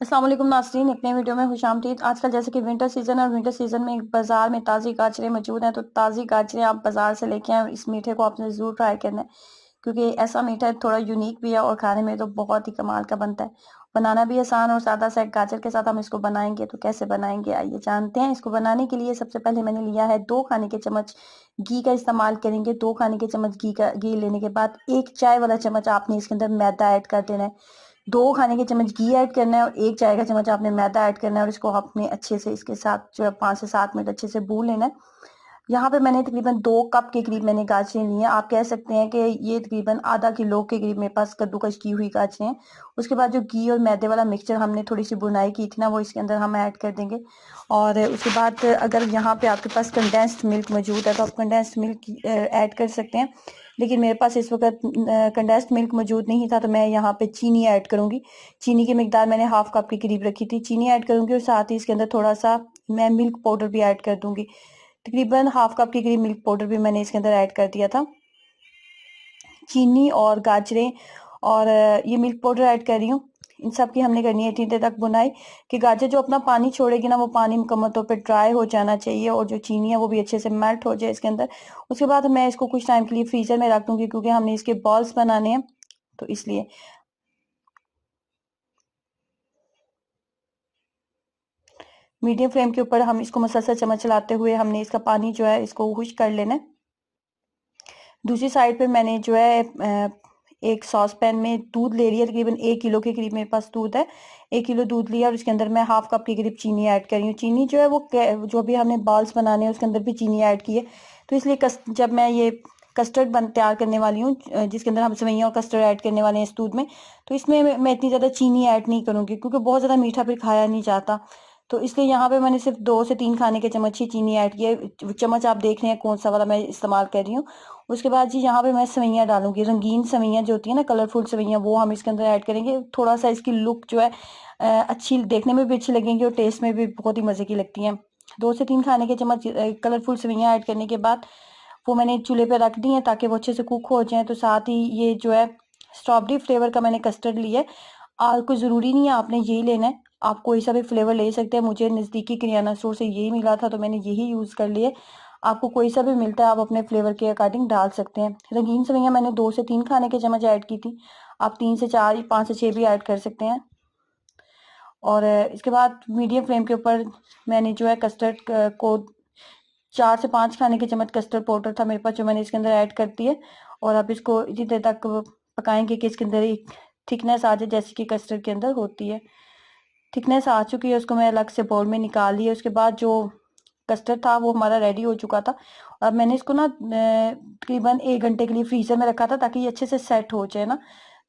अस्सलाम वालेकुम नाज़रीन, अपने वीडियो में खुशामदीद। आजकल जैसे कि विंटर सीज़न है और विंटर सीज़न में बाज़ार में ताज़ी गाजरें मौजूद हैं, तो ताज़ी गाजरें आप बाज़ार से लेके आएँ। इस मीठे को आपने ज़रूर ट्राई करना है, क्योंकि ऐसा मीठा है, थोड़ा यूनिक भी है और खाने में तो बहुत ही कमाल का बनता है। बनाना भी आसान और सादा सा गाजर के साथ हम इसको बनाएंगे। तो कैसे बनाएंगे आइए जानते हैं। इसको बनाने के लिए सबसे पहले मैंने लिया है 2 खाने के चम्मच घी का इस्तेमाल करेंगे। 2 खाने के चम्मच घी लेने के बाद 1 चाय वाला चम्मच आपने इसके अंदर मैदा ऐड कर देना है। 2 खाने के चम्मच घी ऐड करना है और 1 चाय का चम्मच आपने मैदा ऐड करना है और इसको आपने अच्छे से इसके साथ जो है 5 से 7 मिनट अच्छे से भून लेना है। यहाँ पे मैंने तकरीबन 2 कप के करीब मैंने गाजरें ली हैं। आप कह सकते हैं कि ये तकरीबन आधा किलो के करीब मेरे पास कद्दूकस की हुई गाजरें हैं। उसके बाद जो घी और मैदे वाला मिक्सचर हमने थोड़ी सी बुनाई की थी ना, वो इसके अंदर हम ऐड कर देंगे। और उसके बाद अगर यहाँ पे आपके पास कंडेंस्ड मिल्क मौजूद है तो आप कंडेंस्ड मिल्क ऐड कर सकते हैं, लेकिन मेरे पास इस वक्त कंडेंस्ड मिल्क मौजूद नहीं था, तो मैं यहाँ पे चीनी ऐड करूंगी। चीनी की मिकदार मैंने हाफ कप के करीब रखी थी। चीनी ऐड करूंगी और साथ ही इसके अंदर थोड़ा सा मैं मिल्क पाउडर भी ऐड कर दूंगी। तकरीबन हाफ कप के करीब मिल्क पाउडर भी मैंने इसके अंदर ऐड कर दिया था। चीनी और गाजरें और ये मिल्क पाउडर ऐड कर रही हूँ। इन सब की हमने करनी है इतनी देर तक बुनाई कि गाजर जो अपना पानी छोड़ेगी ना, वो पानी मुकम्मल तौर पे ड्राई हो जाना चाहिए और जो चीनी है वो भी अच्छे से मेल्ट हो जाए इसके अंदर। उसके बाद मैं इसको कुछ टाइम के लिए फ्रीजर में रख दूंगी, क्योंकि हमने इसके बॉल्स बनाने हैं, तो इसलिए। मीडियम फ्लेम के ऊपर हम इसको मसलसल चम्मच चलाते हुए हमने इसका पानी जो है इसको खुश कर लेना है। दूसरी साइड पे मैंने जो है एक सॉस पैन में दूध ले लिया। तकरीबन 1 किलो के करीब मेरे पास दूध है। 1 किलो दूध लिया और उसके अंदर मैं हाफ कप के करीब चीनी ऐड कर रही हूँ। चीनी जो है वो जो भी हमने बॉल्स बनाने हैं उसके अंदर भी चीनी ऐड की है। तो इसलिए जब मैं ये कस्टर्ड तैयार करने वाली हूँ, जिसके अंदर हम सेवइयां और कस्टर्ड ऐड करने वाले हैं इस दूध में, तो इसमें मैं इतनी ज़्यादा चीनी ऐड नहीं करूँगी, क्योंकि बहुत ज़्यादा मीठा फिर खाया नहीं जाता। तो इसलिए यहाँ पे मैंने सिर्फ 2 से 3 खाने के चम्मच ही चीनी ऐड की है। चम्मच आप देख रहे हैं कौन सा वाला मैं इस्तेमाल कर रही हूँ। उसके बाद जी यहाँ पे मैं सेवइयां डालूंगी। रंगीन सेवइयां जो होती है ना, कलरफुल सेवइयां, वो हम इसके अंदर ऐड करेंगे। थोड़ा सा इसकी लुक जो है अच्छी, देखने में भी अच्छी लगेंगी और टेस्ट में भी बहुत ही मजे की लगती हैं। 2 से 3 खाने के चम्मच कलरफुल सेवइयां ऐड करने के बाद वो मैंने चूल्हे पे रख दी हैं ताकि वो अच्छे से कुक हो जाएं। तो साथ ही ये जो है स्ट्रॉबेरी फ्लेवर का मैंने कस्टर्ड लिया है। कोई ज़रूरी नहीं है आपने यही लेना है, आप कोई सा भी फ्लेवर ले सकते हैं। मुझे नज़दीकी किराना स्टोर से यही मिला था, तो मैंने यही यूज़ कर लिया। आपको कोई सा भी मिलता है, आप अपने फ्लेवर के अकॉर्डिंग डाल सकते हैं। रंगीन सेवइयां मैंने 2 से 3 खाने के चम्मच ऐड की थी। आप 3 से 4, 5 से 6 भी ऐड कर सकते हैं। और इसके बाद मीडियम फ्लेम के ऊपर मैंने जो है कस्टर्ड को 4 से 5 खाने के चम्मच कस्टर्ड पाउडर था मेरे पास, जो मैंने इसके अंदर ऐड कर दिए। और अब इसको इतनी देर तक पकाएंगे कि इसके अंदर एक थिकनेस आ जाए, जैसे कि कस्टर्ड के अंदर होती है। थिकनेस आ चुकी है, उसको मैं अलग से बाउल में निकाल लिया। उसके बाद जो कस्टर्ड था वो हमारा रेडी हो चुका था। और मैंने इसको ना तकरीबन 1 घंटे के लिए फ्रीजर में रखा था, ताकि ये अच्छे से सेट हो जाए ना।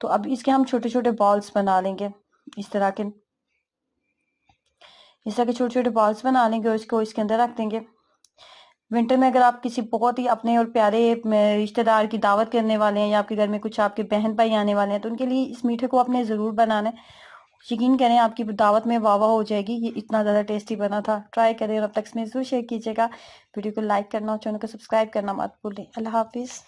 तो अब इसके हम छोटे छोटे बॉल्स बना लेंगे। इस तरह के इस तरह के छोटे छोटे बॉल्स बना लेंगे और इसको इसके अंदर रख देंगे। विंटर में अगर आप किसी बहुत ही अपने और प्यारे रिश्तेदार की दावत करने वाले हैं, या आपके घर में कुछ आपके बहन भाई आने वाले हैं, तो उनके लिए इस मीठे को आपने ज़रूर बनाना है। यकीन करें आपकी दावत में वाह वाह हो जाएगी। ये इतना ज़्यादा टेस्टी बना था, ट्राई करें और अब तक इसमें ज़रूर शेयर कीजिएगा। वीडियो को लाइक करना और चैनल को सब्सक्राइब करना मत भूलें। अल्लाह हाफिज़।